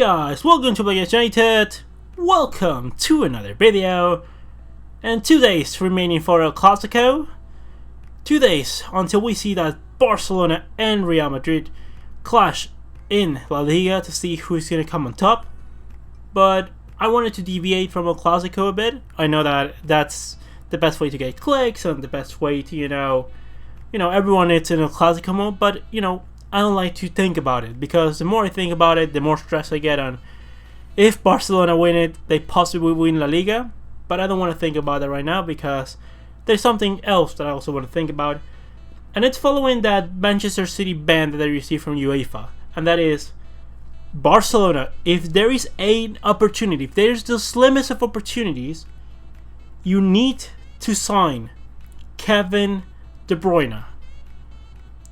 guys, welcome to Play Against United. Welcome to another video. And 2 days remaining for El Clasico. 2 days until we see that Barcelona and Real Madrid clash in La Liga to see who's going to come on top. But I wanted to deviate from El Clasico a bit. I know that that's the best way to get clicks and the best way to, everyone is in El Clasico mode, but, I don't like to think about it, because the more I think about it, the more stress I get on. If Barcelona win it, they possibly win La Liga, but I don't want to think about that right now because there's something else that I also want to think about, and it's following that Manchester City ban that I received from UEFA, and that is Barcelona. If there is an opportunity, if there's the slimmest of opportunities, you need to sign Kevin De Bruyne.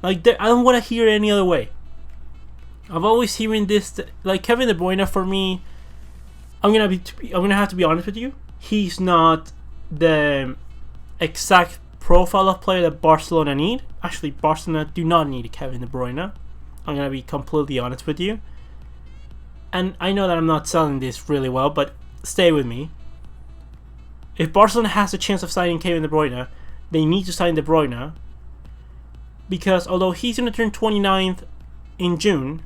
I don't want to hear it any other way. I've always hearing this, like Kevin De Bruyne. For me, I'm gonna have to be honest with you. He's not the exact profile of player that Barcelona need. Actually, Barcelona do not need Kevin De Bruyne. I'm gonna be completely honest with you. And I know that I'm not selling this really well, but stay with me. If Barcelona has a chance of signing Kevin De Bruyne, they need to sign De Bruyne. Because although he's going to turn 29th in June,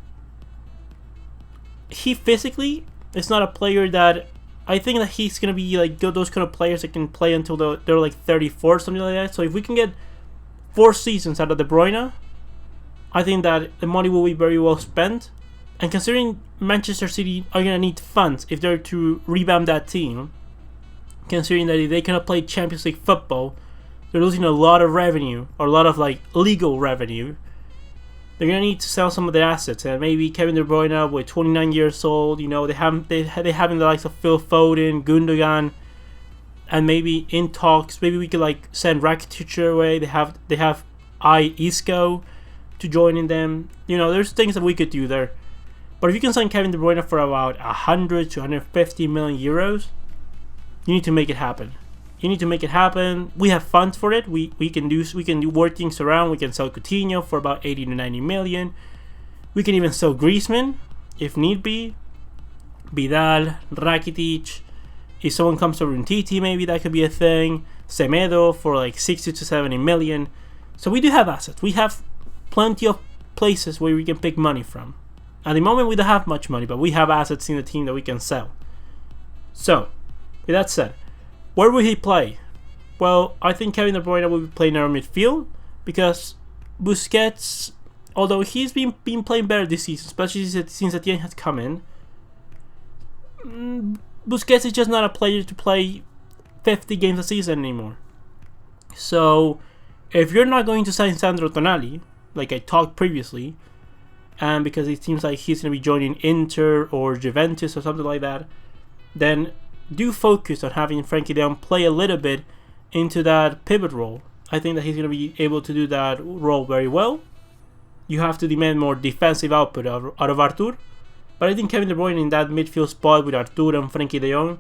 he physically is not a player that I think that he's going to be like those kind of players that can play until they're like 34 or something like that. So if we can get 4 seasons out of De Bruyne, I think that the money will be very well spent. And considering Manchester City are going to need funds if they're to revamp that team, considering that if they cannot play Champions League football, they're losing a lot of revenue, or a lot of legal revenue. They're gonna need to sell some of their assets, and maybe Kevin De Bruyne, with 29 years old, they having the likes of Phil Foden, Gundogan, and maybe in talks, maybe we could send Rakitic away. They have Isco to join in them. There's things that we could do there. But if you can sign Kevin De Bruyne for about 100 to 150 million euros, you need to make it happen. You need to make it happen. We have funds for it. We can do work things around. We can sell Coutinho for about 80 to 90 million. We can even sell Griezmann if need be. Vidal, Rakitic. If someone comes over in TT, maybe that could be a thing. Semedo for 60 to 70 million. So we do have assets. We have plenty of places where we can pick money from. At the moment, we don't have much money, but we have assets in the team that we can sell. So, with that said, where will he play? Well, I think Kevin De Bruyne will be playing our midfield, because Busquets, although he's been playing better this season, especially since Etienne has come in, Busquets is just not a player to play 50 games a season anymore. So, if you're not going to sign Sandro Tonali, like I talked previously, and because it seems like he's going to be joining Inter or Juventus or something like that, then do focus on having Frankie de Jong play a little bit into that pivot role. I think that he's going to be able to do that role very well. You have to demand more defensive output out of Artur, but I think Kevin De Bruyne in that midfield spot with Artur and Frankie de Jong,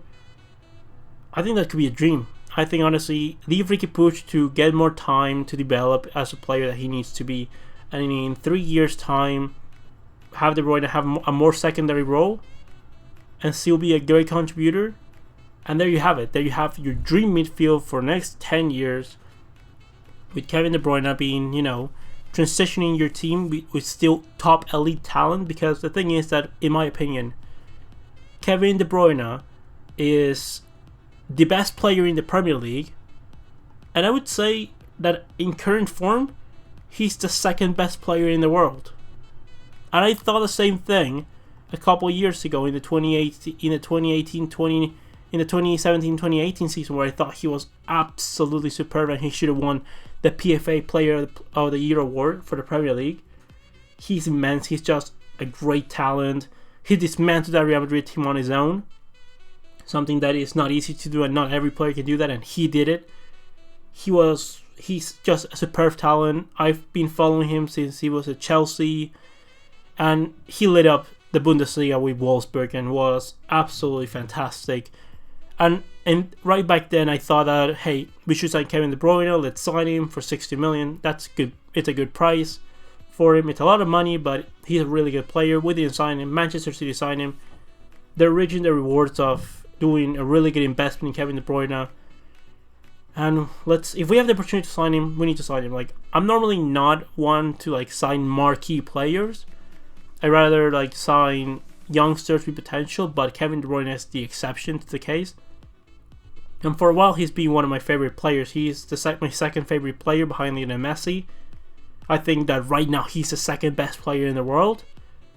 I think that could be a dream. I think honestly, leave Ricky Puig to get more time to develop as a player that he needs to be, and in 3 years' time, have De Bruyne have a more secondary role and still be a great contributor. And there you have it. There you have your dream midfield for the next 10 years, with Kevin De Bruyne being, transitioning your team with still top elite talent. Because the thing is that, in my opinion, Kevin De Bruyne is the best player in the Premier League. And I would say that in current form, he's the second best player in the world. And I thought the same thing a couple years ago in the 2017-2018 season, where I thought he was absolutely superb and he should have won the PFA Player of the Year award for the Premier League. He's immense. He's just a great talent. He dismantled that Real Madrid team on his own, something that is not easy to do, and not every player can do that, and he did it. He's just a superb talent. I've been following him since he was at Chelsea, and he lit up the Bundesliga with Wolfsburg and was absolutely fantastic. And right back then, I thought that, hey, we should sign Kevin De Bruyne. Let's sign him for 60 million. That's good. It's a good price for him. It's a lot of money, but he's a really good player. We didn't sign him. Manchester City signed him. they're reaching the rewards of doing a really good investment in Kevin De Bruyne. And if we have the opportunity to sign him, we need to sign him. Like, I'm normally not one to like sign marquee players. I rather like sign youngsters with potential, but Kevin De Bruyne is the exception to the case. And for a while, he's been one of my favorite players. He's my second favorite player behind Lionel Messi. I think that right now he's the second best player in the world.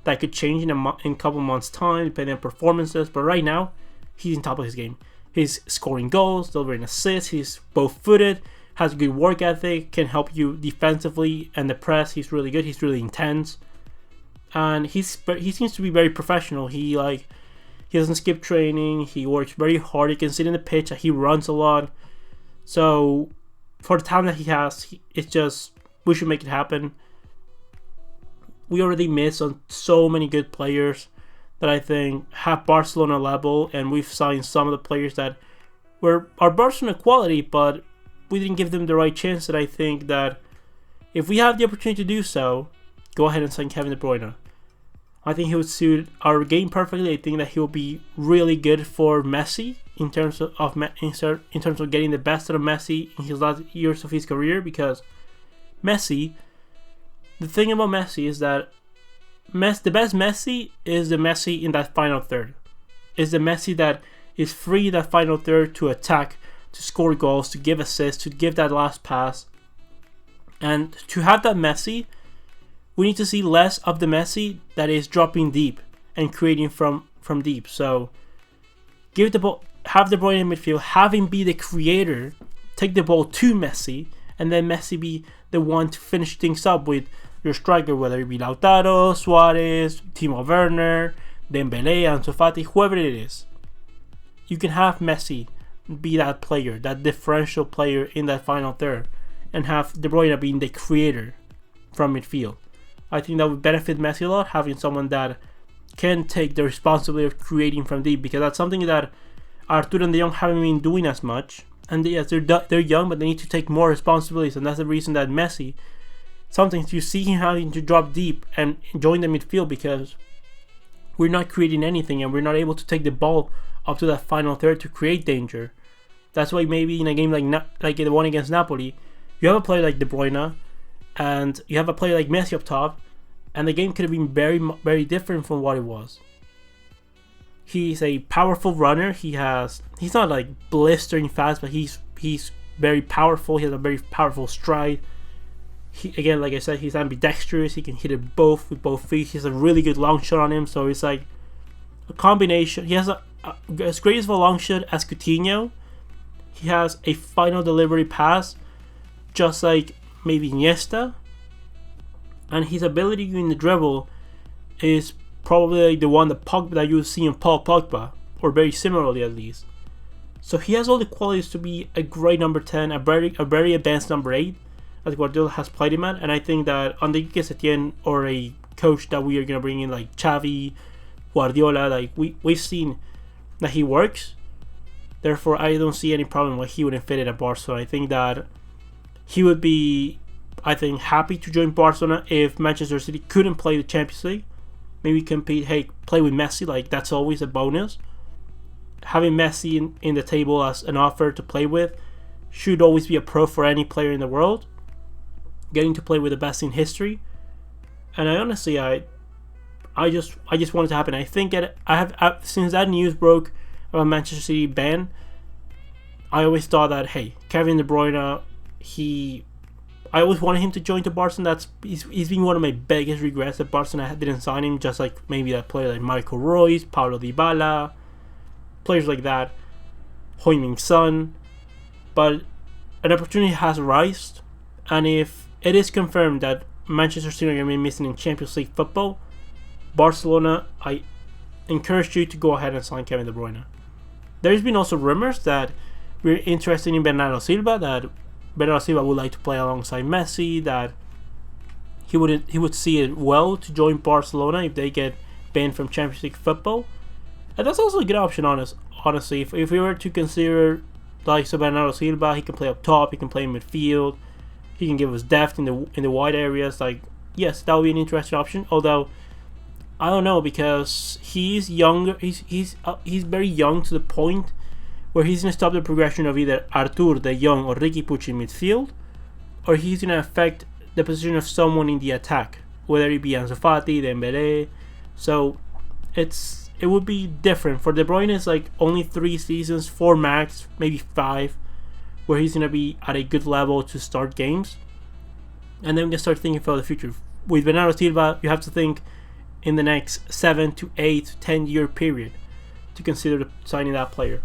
That could change in a couple months' time, depending on performances. But right now, he's in top of his game. He's scoring goals, delivering assists. He's both-footed, has a good work ethic, can help you defensively and the press. He's really good. He's really intense, and he seems to be very professional. He doesn't skip training. He works very hard. He can sit in the pitch. He runs a lot. So for the talent that he has, it's just we should make it happen. We already missed on so many good players that I think have Barcelona level, and we've signed some of the players that are Barcelona quality, but we didn't give them the right chance. That I think that if we have the opportunity to do so, go ahead and sign Kevin De Bruyne. I think he would suit our game perfectly. I think that he will be really good for Messi in terms of getting the best out of Messi in his last years of his career, because Messi, the thing about Messi is that the best Messi is the Messi in that final third. Is the Messi that is free in that final third to attack, to score goals, to give assists, to give that last pass. And to have that Messi, we need to see less of the Messi that is dropping deep and creating from deep. So give the ball, have De Bruyne in midfield, have him be the creator, take the ball to Messi, and then Messi be the one to finish things up with your striker, whether it be Lautaro, Suarez, Timo Werner, Dembele, Ansu Fati, whoever it is. You can have Messi be that player, that differential player in that final third, and have De Bruyne being the creator from midfield. I think that would benefit Messi a lot, having someone that can take the responsibility of creating from deep, because that's something that Arthur and De Jong haven't been doing as much. And yes, they're young, but they need to take more responsibilities, and that's the reason that Messi, sometimes you see him having to drop deep and join the midfield, because we're not creating anything and we're not able to take the ball up to that final third to create danger. That's why maybe in a game like the one against Napoli, you have a player like De Bruyne and you have a player like Messi up top, and the game could have been very, very different from what it was. He's a powerful runner. He's not like blistering fast, but he's very powerful. He has a very powerful stride. Again, like I said, he's ambidextrous. He can hit it with both feet. He has a really good long shot on him. So it's like a combination. He has as great of a long shot as Coutinho. He has a final delivery pass, just like maybe Iniesta. And his ability in the dribble is probably the one that you see in Paul Pogba, or very similarly at least. So he has all the qualities to be a great number 10, a very advanced number 8, as Guardiola has played him at. And I think that Enrique Setien, or a coach that we are going to bring in like Xavi, Guardiola, like we've seen that he works. Therefore, I don't see any problem why he wouldn't fit in at Barcelona. I think that he would be, happy to join Barcelona if Manchester City couldn't play the Champions League. Maybe compete, play with Messi, like that's always a bonus. Having Messi in the table as an offer to play with should always be a pro for any player in the world. Getting to play with the best in history. And I honestly, I just want it to happen. I think since that news broke about Manchester City ban, I always thought that, Kevin De Bruyne, I always wanted him to join to Barcelona. He's been one of my biggest regrets that Barcelona didn't sign him, just like maybe that player like Michael Royce, Paulo Dybala, players like that, Heung-min Son. But an opportunity has arisen, and if it is confirmed that Manchester City are going to be missing in Champions League football, Barcelona, I encourage you to go ahead and sign Kevin De Bruyne. There's been also rumors that we're interested in Bernardo Silva, that Bernardo Silva would like to play alongside Messi, that he would see it well to join Barcelona if they get banned from Champions League football. And that's also a good option, honestly. If we were to consider like Bernardo Silva, he can play up top, he can play in midfield, he can give us depth in the wide areas. Like, yes, that would be an interesting option. Although I don't know, because he's younger. He's very young to the point where he's gonna stop the progression of either Artur, De Jong, or Ricky Pucci in midfield, or he's gonna affect the position of someone in the attack, whether it be Ansu Fati, Dembele. So it would be different for De Bruyne. It's like only 3 seasons, 4 max, maybe 5, where he's gonna be at a good level to start games, and then we can start thinking for the future. With Bernardo Silva, you have to think in the next 7 to 8, 10-year period to consider signing that player.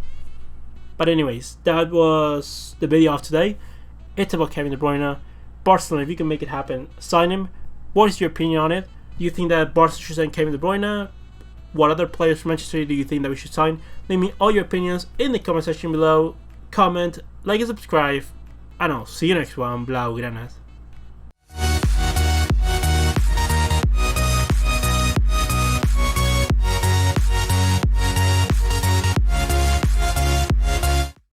But anyways, that was the video of today. It's about Kevin De Bruyne. Barcelona, if you can make it happen, sign him. What is your opinion on it? Do you think that Barcelona should sign Kevin De Bruyne? What other players from Manchester City do you think that we should sign? Leave me all your opinions in the comment section below. Comment, like, and subscribe. And I'll see you next one, Blaugranas.